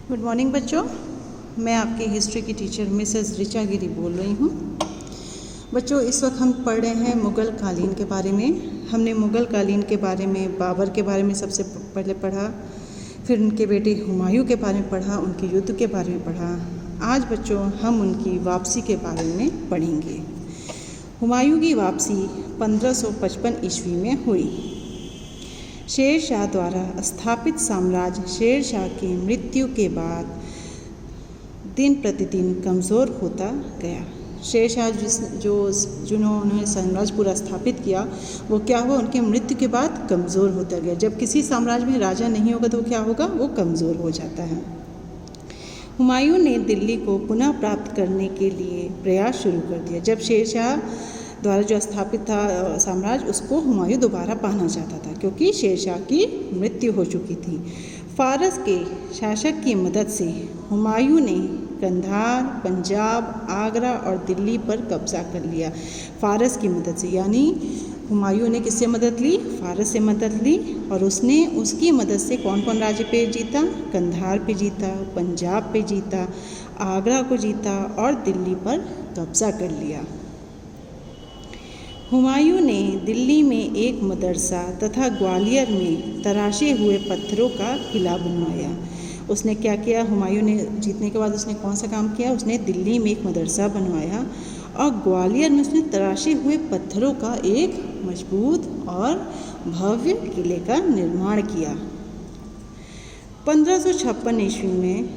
Good morning बच्चों, मैं आपकी हिस्ट्री की टीचर मिसेस ऋचा गिरी बोल रही हूँ। बच्चों, इस वक्त हम पढ़ रहे हैं मुग़ल कालीन के बारे में। हमने मुग़ल कालीन के बारे में, बाबर के बारे में सबसे पहले पढ़ा, फिर उनके बेटे हुमायूं के बारे में पढ़ा, उनके युद्ध के बारे में पढ़ा। आज बच्चों हम उनकी वापसी के बारे में पढ़ेंगे। हुमायूं की वापसी 1555 ईस्वी में हुई। शेर शाह द्वारा स्थापित साम्राज्य शेर शाह की मृत्यु के बाद दिन प्रतिदिन कमज़ोर होता गया। शेर शाह जिन्होंने साम्राज्य पूरा स्थापित किया, वो क्या हुआ, उनके मृत्यु के बाद कमज़ोर होता गया। जब किसी साम्राज्य में राजा नहीं होगा तो क्या होगा, वो कमज़ोर हो जाता है। हुमायूं ने दिल्ली को पुनः प्राप्त करने के लिए प्रयास शुरू कर दिया। जब शेर शाह द्वारा जो स्थापित था साम्राज्य, उसको हुमायूं दोबारा पाना चाहता था, क्योंकि शेर शाह की मृत्यु हो चुकी थी। फारस के शासक की मदद से हुमायूं ने कंधार, पंजाब, आगरा और दिल्ली पर कब्जा कर लिया। फारस की मदद से, यानी हुमायूं ने किससे मदद ली, फारस से मदद ली। और उसने उसकी मदद से कौन कौन राज्य पे जीता, कंधार पे जीता, पंजाब पे जीता, आगरा को जीता और दिल्ली पर कब्जा कर लिया। हुमायूं ने दिल्ली में एक मदरसा तथा ग्वालियर में तराशे हुए पत्थरों का किला बनवाया। उसने क्या किया, हुमायूं ने जीतने के बाद उसने कौन सा काम किया, उसने दिल्ली में एक मदरसा बनवाया और ग्वालियर में उसने तराशे हुए पत्थरों का एक मजबूत और भव्य किले का निर्माण किया। 1556 ईस्वी में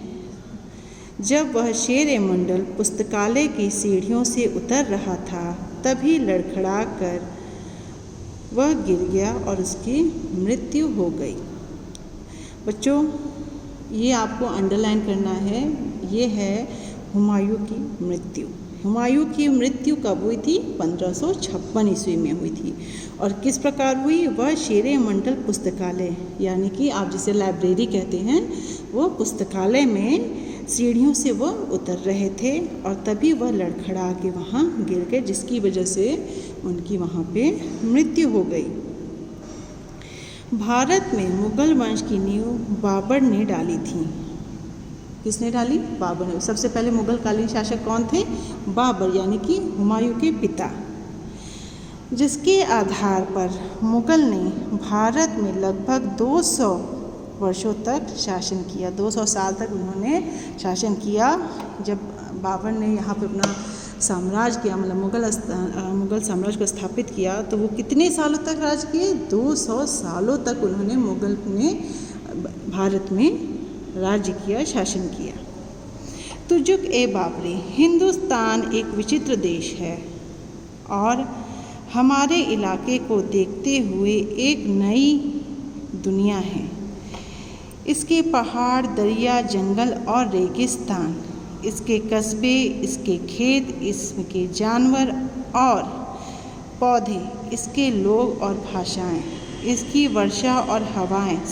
जब वह शेर मंडल पुस्तकालय की सीढ़ियों से उतर रहा था, तभी लड़खड़ा कर वह गिर गया और उसकी मृत्यु हो गई। बच्चों, ये आपको अंडरलाइन करना है, ये है हुमायूं की मृत्यु। हुमायूं की मृत्यु कब हुई थी, 1556 ईस्वी में हुई थी। और किस प्रकार हुई, वह शेर मंडल पुस्तकालय, यानी कि आप जिसे लाइब्रेरी कहते हैं, वो पुस्तकालय में सीढ़ियों से वह उतर रहे थे और तभी वह लड़खड़ा के वहाँ गिर गए, जिसकी वजह से उनकी वहाँ पे मृत्यु हो गई। भारत में मुग़ल वंश की नींव बाबर ने डाली थी। किसने डाली, बाबर ने। सबसे पहले मुग़ल कालीन शासक कौन थे, बाबर, यानी कि हुमायूं के पिता, जिसके आधार पर मुग़ल ने भारत में लगभग 200 वर्षों तक शासन किया। 200 साल तक उन्होंने शासन किया। जब बाबर ने यहाँ पे अपना साम्राज्य किया, मतलब मुग़ल साम्राज्य को स्थापित किया, तो वो कितने सालों तक राज किए, 200 सालों तक उन्होंने मुग़ल ने भारत में राज्य किया, शासन किया। तुजुक ए बाबरी, हिंदुस्तान एक विचित्र देश है और हमारे इलाके को देखते हुए एक नई दुनिया है। इसके पहाड़, दरिया, जंगल और रेगिस्तान, इसके कस्बे, इसके खेत, इसके जानवर और पौधे, इसके लोग और भाषाएं, इसकी वर्षा और हवाएं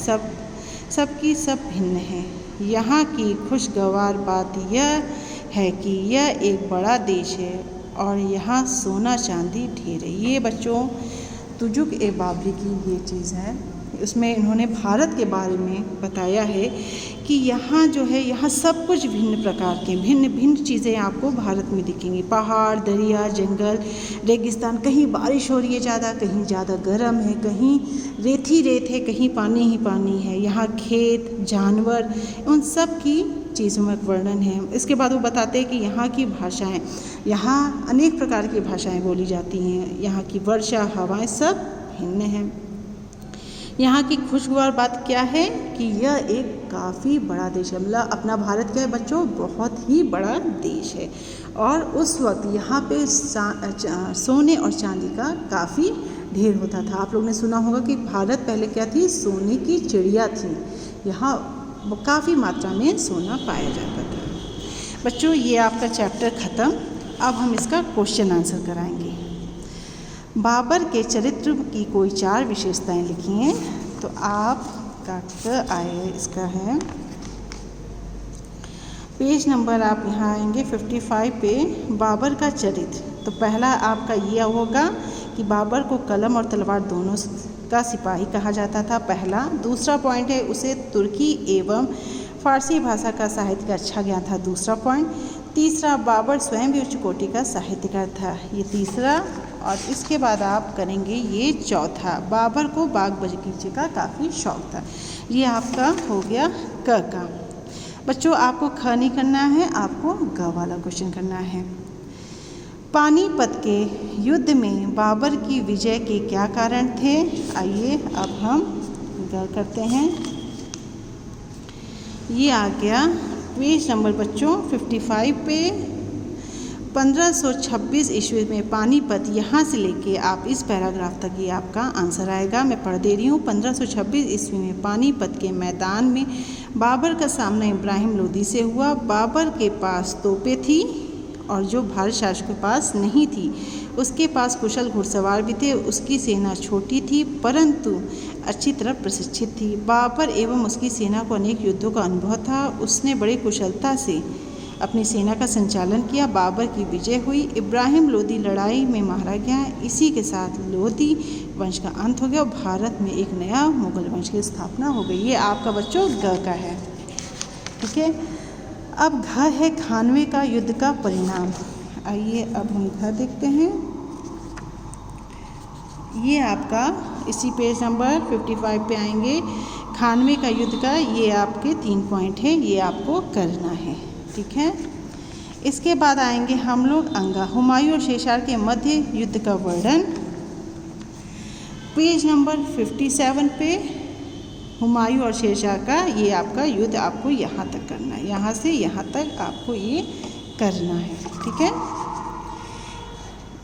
सबकी सब भिन्न हैं। यहाँ की खुशगवार बात यह है कि यह एक बड़ा देश है और यहाँ सोना चांदी ढेर है। ये बच्चों तुजुक ए बाबरी की ये चीज़ है। उसमें इन्होंने भारत के बारे में बताया है कि यहाँ जो है, यहाँ सब कुछ भिन्न प्रकार के भिन्न चीज़ें आपको भारत में दिखेंगी। पहाड़, दरिया, जंगल, रेगिस्तान, कहीं बारिश हो रही है ज़्यादा, कहीं ज़्यादा गर्म है, कहीं रेत ही रेत है, कहीं पानी ही पानी है। यहाँ खेत, जानवर, उन सब की चीज़ों में वर्णन है। इसके बाद वो बताते हैं कि यहाँ की भाषाएँ, यहाँ अनेक प्रकार की भाषाएँ बोली जाती हैं। यहाँ की वर्षा, हवाएँ सब भिन्न हैं। यहाँ की खुशगवार बात क्या है कि यह एक काफ़ी बड़ा देश है। मतलब अपना भारत क्या है बच्चों, बहुत ही बड़ा देश है। और उस वक्त यहाँ पे सोने और चांदी का काफ़ी ढेर होता था। आप लोगों ने सुना होगा कि भारत पहले क्या थी, सोने की चिड़िया थी। यहाँ काफ़ी मात्रा में सोना पाया जाता था। बच्चों, ये आपका चैप्टर ख़त्म। अब हम इसका क्वेश्चन आंसर कराएंगे। बाबर के चरित्र की कोई 4 विशेषताएं लिखी हैं, तो आपका इसका है पेज नंबर, आप यहाँ आएंगे 55 पे, बाबर का चरित्र। तो पहला आपका यह होगा कि बाबर को कलम और तलवार दोनों का सिपाही कहा जाता था, पहला। दूसरा पॉइंट है, उसे तुर्की एवं फारसी भाषा का साहित्य का अच्छा ज्ञान था, दूसरा पॉइंट। तीसरा, बाबर स्वयं भी उच्च कोटि का साहित्यकार था, ये तीसरा। और इसके बाद आप करेंगे ये चौथा, बाबर को बाग बगीचे का काफ़ी शौक था। ये आपका हो गया क का। बच्चों आपको ख नहीं करना है, आपको ग वाला क्वेश्चन करना है। पानीपत के युद्ध में बाबर की विजय के क्या कारण थे? आइए अब हम ग करते हैं। ये आ गया पेज नंबर बच्चों 55 पे। 1526 ईस्वी में पानीपत, यहाँ से लेके आप इस पैराग्राफ तक ये आपका आंसर आएगा। मैं पढ़ दे रही हूँ। 1526 ईस्वी में पानीपत के मैदान में बाबर का सामना इब्राहिम लोदी से हुआ। बाबर के पास तोपें थी और जो भारत शासक के पास नहीं थी। उसके पास कुशल घुड़सवार भी थे। उसकी सेना छोटी थी परंतु अच्छी तरह प्रशिक्षित थी। बाबर एवं उसकी सेना को अनेक युद्धों का अनुभव था। उसने बड़ी कुशलता से अपनी सेना का संचालन किया। बाबर की विजय हुई। इब्राहिम लोदी लड़ाई में मारा गया। इसी के साथ लोदी वंश का अंत हो गया और भारत में एक नया मुगल वंश की स्थापना हो गई। ये आपका बच्चों ग का है, ठीक है। अब घ है खानवे का युद्ध का परिणाम। आइए अब हम घ देखते हैं। ये आपका इसी पेज नंबर 55 पे आएंगे। खानवे का युद्ध का ये आपके 3 पॉइंट है, ये आपको करना है, ठीक है। इसके बाद आएंगे हम लोग अंगा, हुमायूं और शेरशाह के मध्य युद्ध का वर्णन। पेज नंबर 57 पे हुमायूं और शेरशाह का ये आपका युद्ध आपको यहाँ तक करना है, यहाँ से यहाँ तक आपको ये करना है, ठीक है।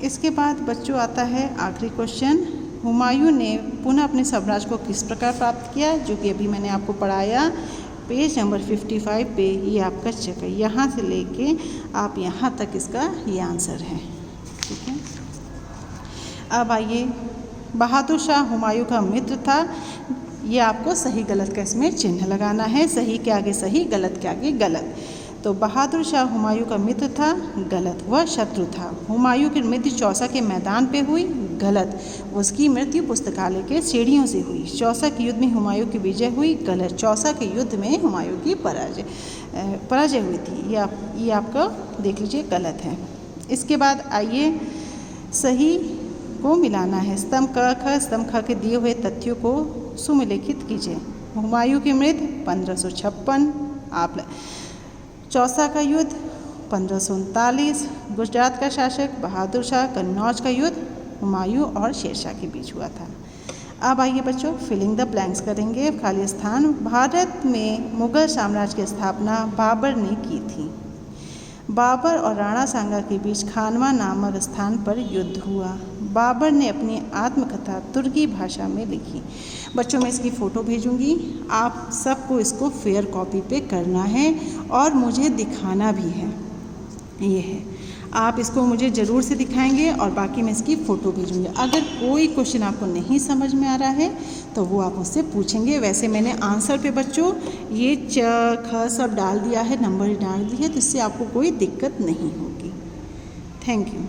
इसके बाद बच्चों आता है आखिरी क्वेश्चन, हुमायूं ने पुनः अपने साम्राज्य को किस प्रकार प्राप्त किया, जो कि अभी मैंने आपको पढ़ाया। पेज नंबर 55 पे ये आपका चेक है, यहाँ से लेके आप यहाँ तक इसका ये आंसर है, ठीक है। अब आइए, बहादुर शाह हुमायूं का मित्र था। ये आपको सही गलत का इसमें चिन्ह लगाना है, सही के आगे सही, गलत के आगे गलत। तो बहादुर शाह हुमायूं का मित्र था, गलत, वह शत्रु था। हुमायूं की मृत्यु चौसा के मैदान पे हुई, गलत, उसकी मृत्यु पुस्तकालय के सीढ़ियों से हुई। चौसा के युद्ध में हुमायूं की विजय हुई, गलत, चौसा के युद्ध में हुमायूं की पराजय हुई थी। ये आपका देख लीजिए गलत है। इसके बाद आइए सही को मिलाना है। स्तंभ क ख, स्तंभ ख के दिए हुए तथ्यों को सुमेलित कीजिए। हुमायूं की मृत्यु 1556, आप चौसा का युद्ध 1539, गुजरात का शासक बहादुर शाह, कन्नौज का युद्ध हुमायूं और शेरशाह के बीच हुआ था। अब आइए बच्चों फिलिंग द ब्लैंक्स करेंगे, खाली स्थान। भारत में मुगल साम्राज्य की स्थापना बाबर ने की थी। बाबर और राणा सांगा के बीच खानवा नामक स्थान पर युद्ध हुआ। बाबर ने अपनी आत्मकथा तुर्की भाषा में लिखी। बच्चों मैं इसकी फ़ोटो भेजूंगी, आप सबको इसको फेयर कॉपी पे करना है और मुझे दिखाना भी है। ये है, आप इसको मुझे ज़रूर से दिखाएंगे और बाकी मैं इसकी फ़ोटो भेजूंगी। अगर कोई क्वेश्चन आपको नहीं समझ में आ रहा है तो वो आप मुझसे पूछेंगे। वैसे मैंने आंसर पे बच्चों ये च ख सब डाल दिया है, नंबर डाल दिए है, तो इससे आपको कोई दिक्कत नहीं होगी। Thank you.